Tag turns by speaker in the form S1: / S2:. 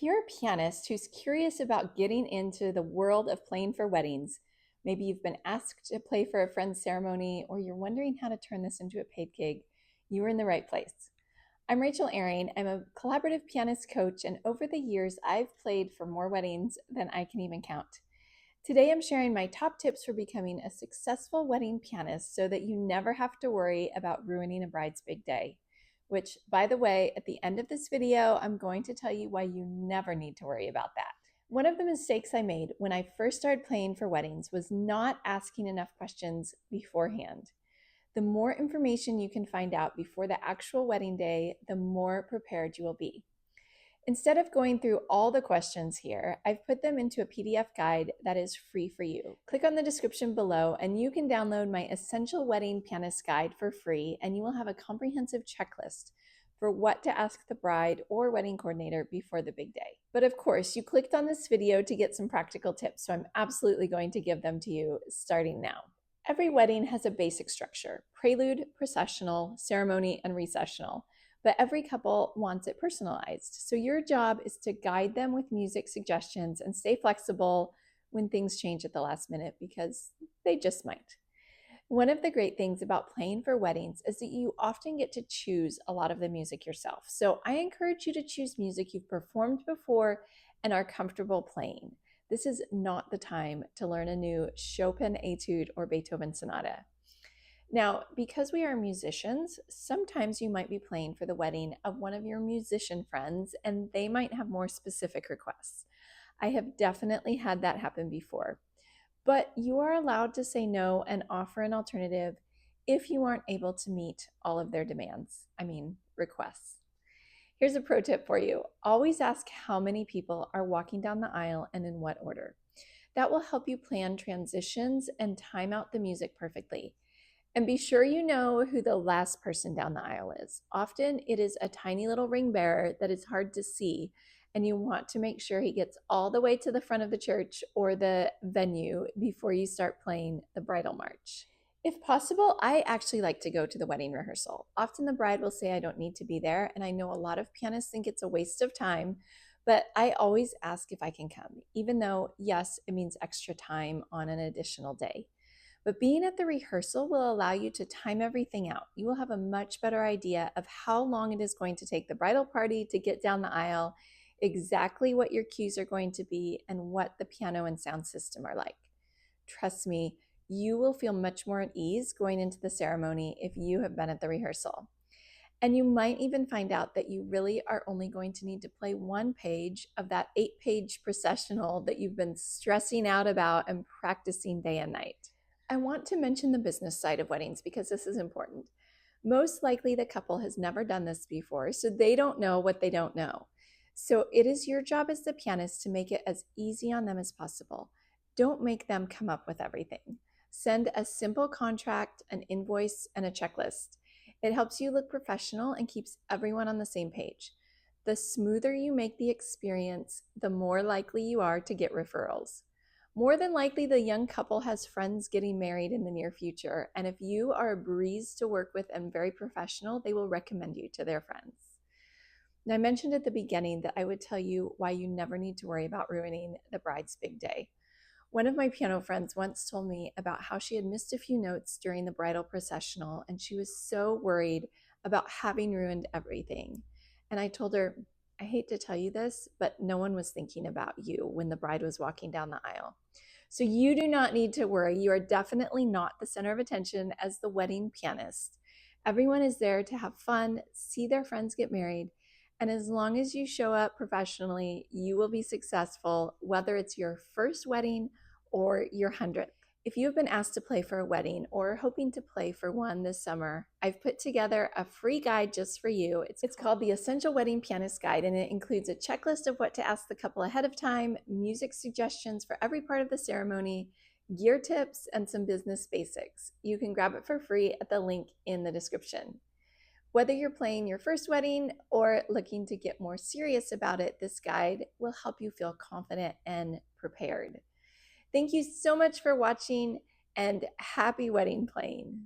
S1: you're a pianist who's curious about getting into the world of playing for weddings, maybe you've been asked to play for a friend's ceremony, or you're wondering how to turn this into a paid gig, you are in the right place. I'm Rachel Ehring. I'm a collaborative pianist coach, and over the years, I've played for more weddings than I can even count. Today, I'm sharing my top tips for becoming a successful wedding pianist so that you never have to worry about ruining a bride's big day. Which, by the way, at the end of this video, I'm going to tell you why you never need to worry about that. One of the mistakes I made when I first started playing for weddings was not asking enough questions beforehand. The more information you can find out before the actual wedding day, the more prepared you will be. Instead of going through all the questions here, I've put them into a PDF guide that is free for you. Click on the description below and you can download my Essential Wedding Pianist Guide for free, and you will have a comprehensive checklist for what to ask the bride or wedding coordinator before the big day. But of course, you clicked on this video to get some practical tips, so I'm absolutely going to give them to you starting now. Every wedding has a basic structure: prelude, processional, ceremony, and recessional. But every couple wants it personalized. So your job is to guide them with music suggestions and stay flexible when things change at the last minute, because they just might. One of the great things about playing for weddings is that you often get to choose a lot of the music yourself. So I encourage you to choose music you've performed before and are comfortable playing. This is not the time to learn a new Chopin etude or Beethoven sonata. Now, because we are musicians, sometimes you might be playing for the wedding of one of your musician friends, and they might have more specific requests. I have definitely had that happen before. But you are allowed to say no and offer an alternative if you aren't able to meet all of their requests. Here's a pro tip for you. Always ask how many people are walking down the aisle and in what order. That will help you plan transitions and time out the music perfectly. And be sure you know who the last person down the aisle is. Often it is a tiny little ring bearer that is hard to see, and you want to make sure he gets all the way to the front of the church or the venue before you start playing the bridal march. If possible, I actually like to go to the wedding rehearsal. Often the bride will say I don't need to be there, and I know a lot of pianists think it's a waste of time, but I always ask if I can come, even though, yes, it means extra time on an additional day. But being at the rehearsal will allow you to time everything out. You will have a much better idea of how long it is going to take the bridal party to get down the aisle, exactly what your cues are going to be, and what the piano and sound system are like. Trust me, you will feel much more at ease going into the ceremony if you have been at the rehearsal. And you might even find out that you really are only going to need to play one page of that 8-page processional that you've been stressing out about and practicing day and night. I want to mention the business side of weddings because this is important. Most likely the couple has never done this before, so they don't know what they don't know. So it is your job as the pianist to make it as easy on them as possible. Don't make them come up with everything. Send a simple contract, an invoice, and a checklist. It helps you look professional and keeps everyone on the same page. The smoother you make the experience, the more likely you are to get referrals. More than likely, the young couple has friends getting married in the near future, and if you are a breeze to work with and very professional, they will recommend you to their friends. Now, I mentioned at the beginning that I would tell you why you never need to worry about ruining the bride's big day. One of my piano friends once told me about how she had missed a few notes during the bridal processional, and she was so worried about having ruined everything. And I told her, I hate to tell you this, but no one was thinking about you when the bride was walking down the aisle. So you do not need to worry. You are definitely not the center of attention as the wedding pianist. Everyone is there to have fun, see their friends get married, and as long as you show up professionally, you will be successful, whether it's your first wedding or your 100th. If you have been asked to play for a wedding or are hoping to play for one this summer, I've put together a free guide just for you. It's called the Essential Wedding Pianist Guide, and it includes a checklist of what to ask the couple ahead of time, music suggestions for every part of the ceremony, gear tips, and some business basics. You can grab it for free at the link in the description. Whether you're playing your first wedding or looking to get more serious about it, this guide will help you feel confident and prepared. Thank you so much for watching, and happy wedding playing.